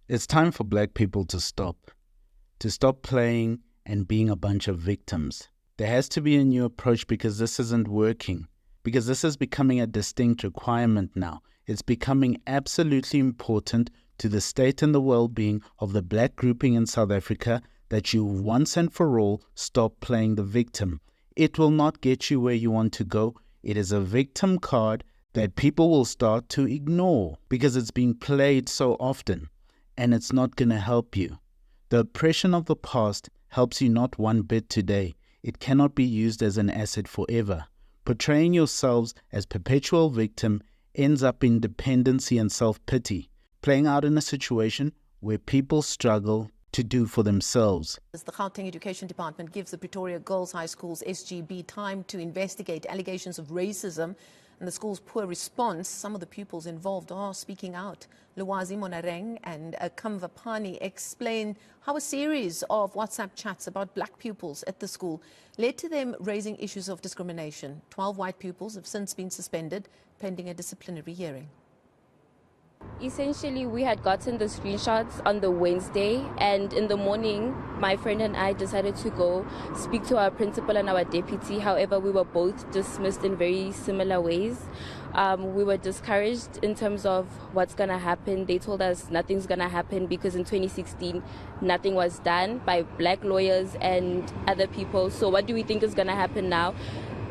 It's time for black people to stop playing and being a bunch of victims. There has to be a new approach because this isn't working, because this is becoming a distinct requirement now. It's becoming absolutely important to the state and the well-being of the black grouping in South Africa that you once and for all stop playing the victim. It will not get you where you want to go. It is a victim card that people will start to ignore because it's being played so often. And it's not going to help you. The oppression of the past helps you not one bit today. It cannot be used as an asset forever. Portraying yourselves as perpetual victim ends up in dependency and self-pity, playing out in a situation where people struggle to do for themselves. As the Gauteng Education Department gives the Pretoria Girls High School's SGB time to investigate allegations of racism and the school's poor response, some of the pupils involved are speaking out. Luwazi Monareng and Kamva Pani explain how a series of WhatsApp chats about black pupils at the school led to them raising issues of discrimination. 12 white pupils have since been suspended pending a disciplinary hearing. Essentially, we had gotten the screenshots on the Wednesday, and in the morning, my friend and I decided to go speak to our principal and our deputy. However, we were both dismissed in very similar ways. We were discouraged in terms of what's going to happen. They told us nothing's going to happen because in 2016, nothing was done by black lawyers and other people. So what do we think is going to happen now?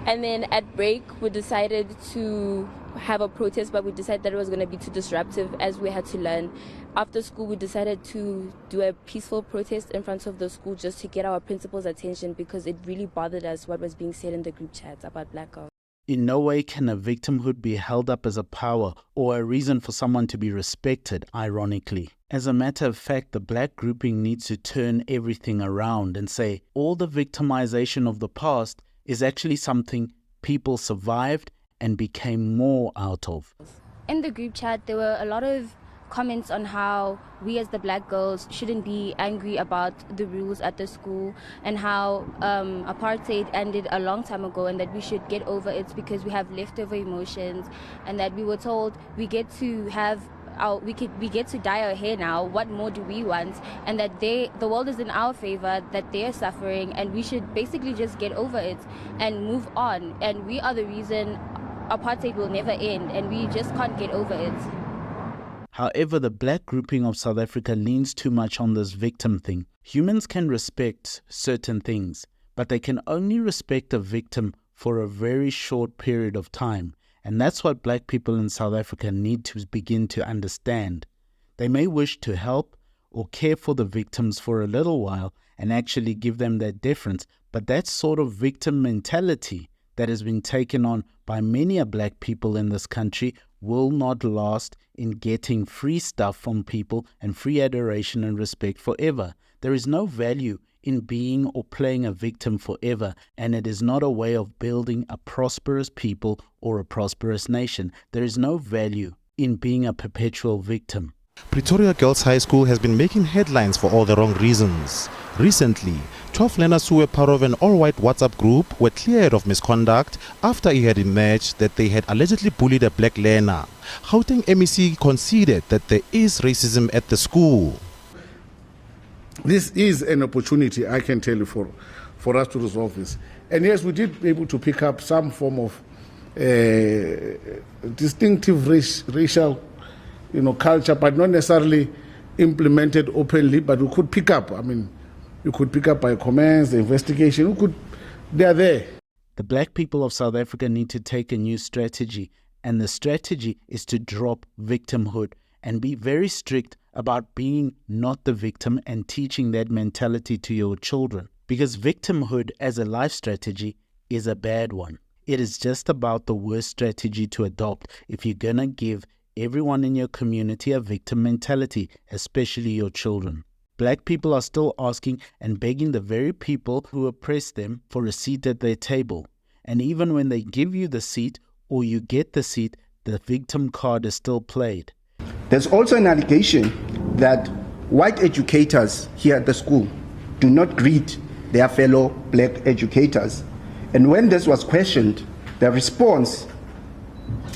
And then at break, we decided to have a protest, but we decided that it was going to be too disruptive as we had to learn. After school, we decided to do a peaceful protest in front of the school just to get our principal's attention because it really bothered us what was being said in the group chats about black girls. In no way can a victimhood be held up as a power or a reason for someone to be respected, ironically. As a matter of fact, the black grouping needs to turn everything around and say all the victimization of the past is actually something people survived and became more out of. In the group chat, there were a lot of comments on how we as the black girls shouldn't be angry about the rules at the school and how apartheid ended a long time ago and that we should get over it because we have leftover emotions, and that we were told we get to have we get to dye our hair now, what more do we want, and that the world is in our favor, that they're suffering, and we should basically just get over it and move on, and we are the reason apartheid will never end, and we just can't get over it. However, the black grouping of South Africa leans too much on this victim thing. Humans can respect certain things, but they can only respect a victim for a very short period of time. And that's what black people in South Africa need to begin to understand. They may wish to help or care for the victims for a little while and actually give them that deference, but that sort of victim mentality that has been taken on by many black people in this country will not last in getting free stuff from people and free adoration and respect forever. There is no value in being or playing a victim forever, and it is not a way of building a prosperous people or a prosperous nation. There is no value in being a perpetual victim. Pretoria Girls High School has been making headlines for all the wrong reasons. Recently, 12 learners who were part of an all-white WhatsApp group were cleared of misconduct after it had emerged that they had allegedly bullied a black learner. Gauteng MEC conceded that there is racism at the school. This is an opportunity, I can tell you, for us to resolve this. And yes, we did be able to pick up some form of distinctive racial culture, but not necessarily implemented openly, but we could pick up. I mean, you could pick up by comments, the investigation, they are there. The black people of South Africa need to take a new strategy, and the strategy is to drop victimhood and be very strict about being not the victim and teaching that mentality to your children. Because victimhood as a life strategy is a bad one. It is just about the worst strategy to adopt if you're going to give everyone in your community a victim mentality, especially your children. Black people are still asking and begging the very people who oppress them for a seat at their table. And even when they give you the seat or you get the seat, the victim card is still played. There's also an allegation that white educators here at the school do not greet their fellow black educators. And when this was questioned, the response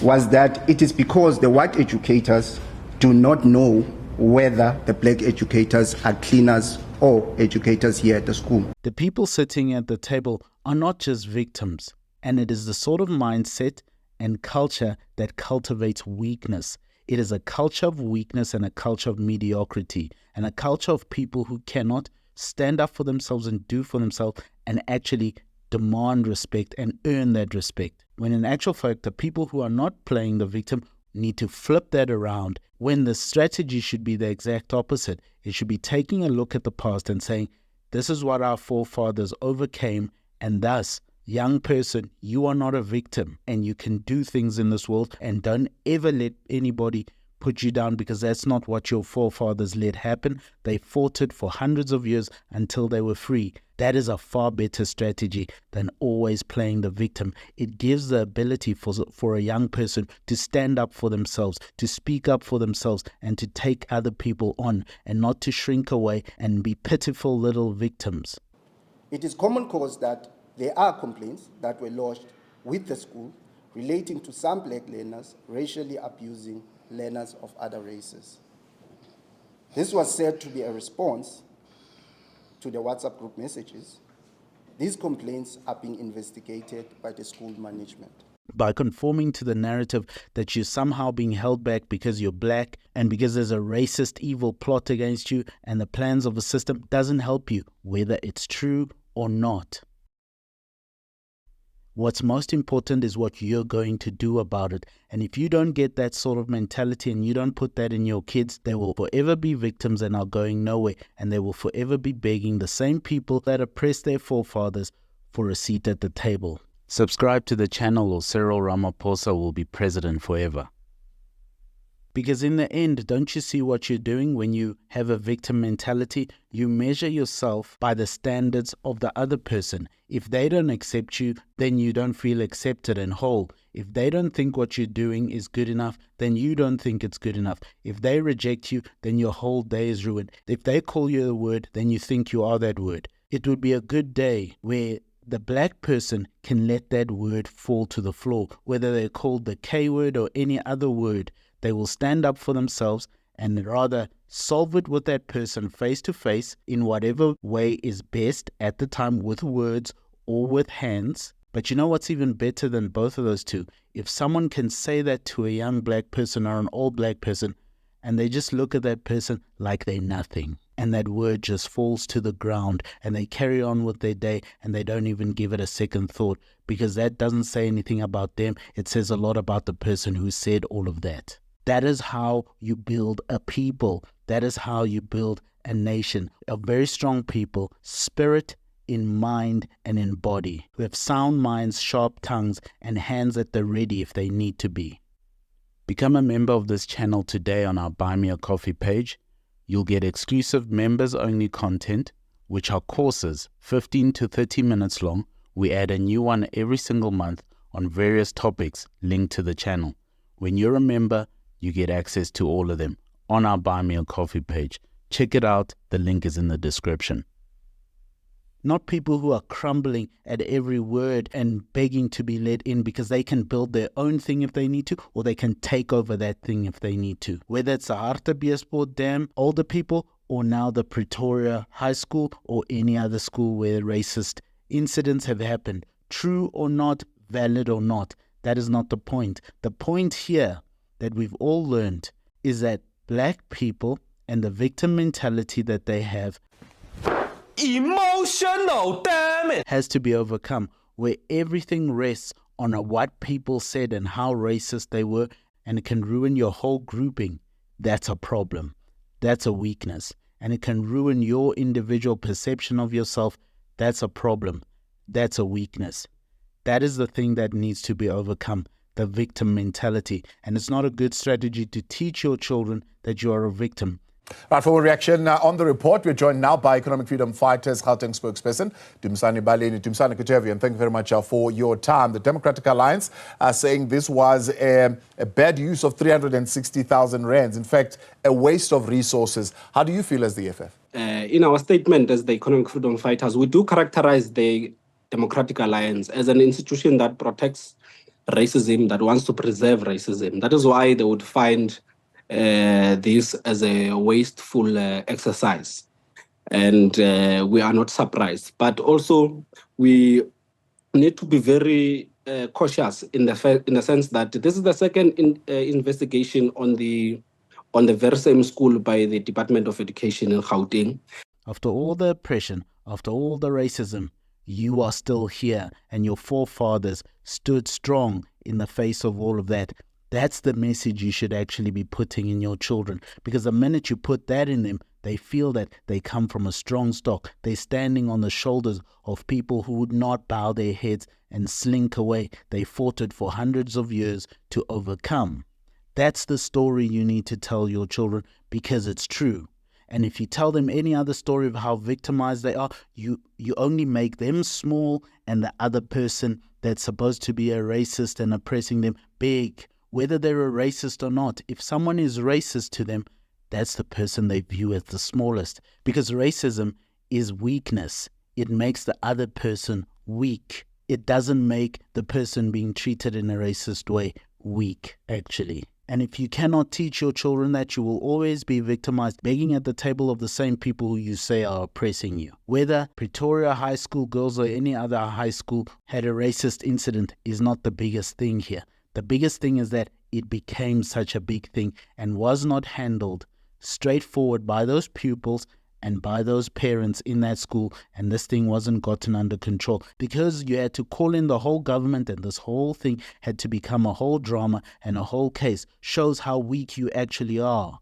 was that it is because the white educators do not know whether the black educators are cleaners or educators here at the school. The people sitting at the table are not just victims, and it is the sort of mindset and culture that cultivates weakness. It is a culture of weakness and a culture of mediocrity, and a culture of people who cannot stand up for themselves and do for themselves and actually demand respect and earn that respect. When in actual fact, the people who are not playing the victim need to flip that around, when the strategy should be the exact opposite. It should be taking a look at the past and saying, this is what our forefathers overcame, and thus, young person, you are not a victim, and you can do things in this world, and don't ever let anybody put you down, because that's not what your forefathers let happen. They fought it for hundreds of years until they were free. That is a far better strategy than always playing the victim. It gives the ability for a young person to stand up for themselves, to speak up for themselves, and to take other people on, and not to shrink away and be pitiful little victims. It is common cause that there are complaints that were lodged with the school relating to some black learners racially abusing learners of other races. This was said to be a response to the WhatsApp group messages. These complaints are being investigated by the school management. By conforming to the narrative that you're somehow being held back because you're black and because there's a racist evil plot against you and the plans of the system doesn't help you, whether it's true or not. What's most important is what you're going to do about it. And if you don't get that sort of mentality and you don't put that in your kids, they will forever be victims and are going nowhere. And they will forever be begging the same people that oppressed their forefathers for a seat at the table. Subscribe to the channel or Cyril Ramaphosa will be president forever. Because in the end, don't you see what you're doing when you have a victim mentality? You measure yourself by the standards of the other person. If they don't accept you, then you don't feel accepted and whole. If they don't think what you're doing is good enough, then you don't think it's good enough. If they reject you, then your whole day is ruined. If they call you a word, then you think you are that word. It would be a good day where the black person can let that word fall to the floor, whether they're called the K word or any other word. They will stand up for themselves and rather solve it with that person face to face in whatever way is best at the time, with words or with hands. But you know what's even better than both of those two? If someone can say that to a young black person or an old black person, and they just look at that person like they're nothing, and that word just falls to the ground, and they carry on with their day, and they don't even give it a second thought, because that doesn't say anything about them. It says a lot about the person who said all of that. That is how you build a people. That is how you build a nation of very strong people, spirit, in mind and in body, who have sound minds, sharp tongues, and hands at the ready if they need to be. Become a member of this channel today on our Buy Me a Coffee page. You'll get exclusive members-only content, which are courses, 15 to 30 minutes long. We add a new one every single month on various topics linked to the channel. When you're a member, you get access to all of them on our Buy Me a Coffee page. Check it out. The link is in the description. Not people who are crumbling at every word and begging to be let in because they can build their own thing if they need to, or they can take over that thing if they need to. Whether it's the Hartbeespoort Dam, older people, or now the Pretoria High School, or any other school where racist incidents have happened. True or not, valid or not, that is not the point. The point here that we've all learned is that black people and the victim mentality that they have emotional, damn it, has to be overcome, where everything rests on what people said and how racist they were, and it can ruin your whole grouping. That's a problem. That's a weakness. And it can ruin your individual perception of yourself. That's a problem. That's a weakness. That is the thing that needs to be overcome, the victim mentality. And it's not a good strategy to teach your children that you are a victim. Right, for a reaction on the report, we're joined now by Economic Freedom Fighters Gauteng spokesperson, Dumsani Baleni. Dumsani, good to have you, and thank you very much for your time. The Democratic Alliance are saying this was a bad use of 360,000 rands, in fact, a waste of resources. How do you feel as the EFF? In our statement as the Economic Freedom Fighters, we do characterize the Democratic Alliance as an institution that protects racism, that wants to preserve racism. That is why they would find this as a wasteful exercise. And we are not surprised. But also, we need to be very cautious in the sense that this is the second investigation on the very same school by the Department of Education in Gauteng. After all the oppression, after all the racism, you are still here, and your forefathers stood strong in the face of all of that. That's the message you should actually be putting in your children, because the minute you put that in them, they feel that they come from a strong stock. They're standing on the shoulders of people who would not bow their heads and slink away. They fought it for hundreds of years to overcome. That's the story you need to tell your children, because it's true. And if you tell them any other story of how victimized they are, you only make them small and the other person that's supposed to be a racist and oppressing them big. Whether they're a racist or not, if someone is racist to them, that's the person they view as the smallest. Because racism is weakness. It makes the other person weak. It doesn't make the person being treated in a racist way weak, actually. And if you cannot teach your children that, you will always be victimized, begging at the table of the same people who you say are oppressing you. Whether Pretoria High School girls or any other high school had a racist incident is not the biggest thing here. The biggest thing is that it became such a big thing and was not handled straightforward by those pupils and by those parents in that school, and this thing wasn't gotten under control because you had to call in the whole government, and this whole thing had to become a whole drama and a whole case. Shows how weak you actually are,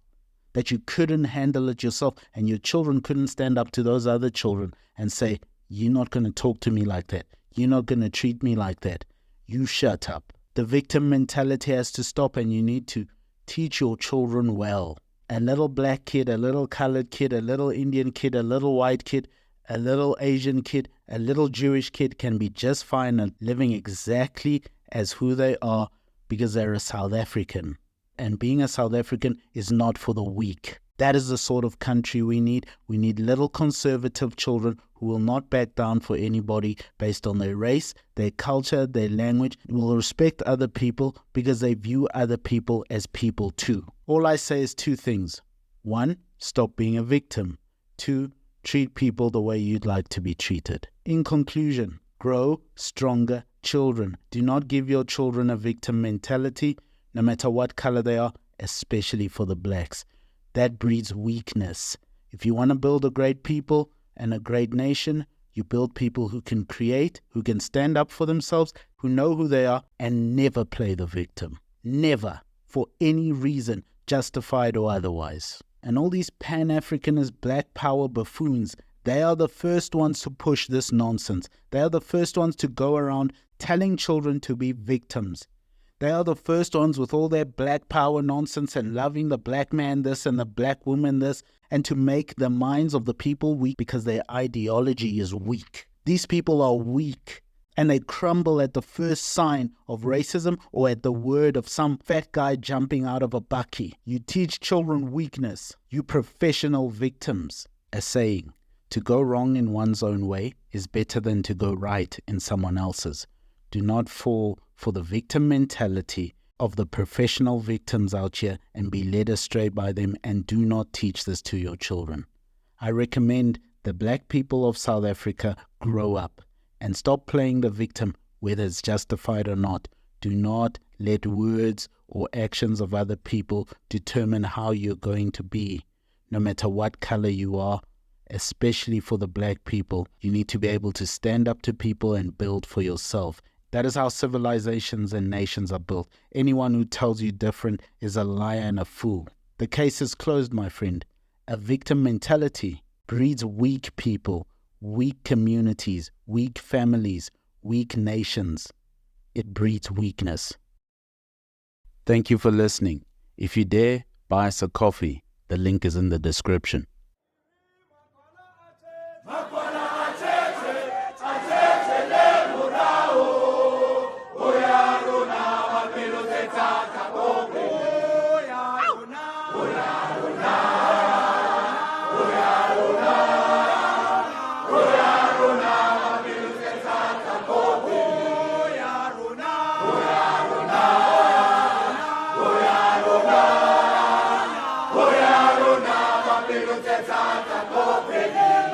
that you couldn't handle it yourself, and your children couldn't stand up to those other children and say, you're not going to talk to me like that, you're not going to treat me like that, you shut up. The victim mentality has to stop, and you need to teach your children well. A little black kid, a little colored kid, a little Indian kid, a little white kid, a little Asian kid, a little Jewish kid can be just fine and living exactly as who they are because they're a South African. And being a South African is not for the weak. That is the sort of country we need. We need little conservative children who will not back down for anybody based on their race, their culture, their language, will respect other people because they view other people as people too. All I say is two things. 1, stop being a victim. 2, treat people the way you'd like to be treated. In conclusion, grow stronger children. Do not give your children a victim mentality, no matter what color they are, especially for the blacks. That breeds weakness. If you want to build a great people and a great nation, you build people who can create, who can stand up for themselves, who know who they are, and never play the victim. Never, for any reason, justified or otherwise. And all these Pan-Africanist black power buffoons, they are the first ones to push this nonsense. They are the first ones to go around telling children to be victims. They are the first ones with all their black power nonsense and loving the black man this and the black woman this, and to make the minds of the people weak because their ideology is weak. These people are weak, and they crumble at the first sign of racism or at the word of some fat guy jumping out of a bakkie. You teach children weakness, you professional victims. A saying, to go wrong in one's own way is better than to go right in someone else's. Do not fall for the victim mentality of the professional victims out here and be led astray by them, and do not teach this to your children. I recommend the black people of South Africa grow up and stop playing the victim, whether it's justified or not. Do not let words or actions of other people determine how you're going to be, no matter what color you are. Especially for the black people, you need to be able to stand up to people and build for yourself. That is how civilizations and nations are built. Anyone who tells you different is a liar and a fool. The case is closed, my friend. A victim mentality breeds weak people, weak communities, weak families, weak nations. It breeds weakness. Thank you for listening. If you dare, buy us a coffee. The link is in the description. Magwala, cheche, Hoya Rona, uthethatha ngokupheleleyo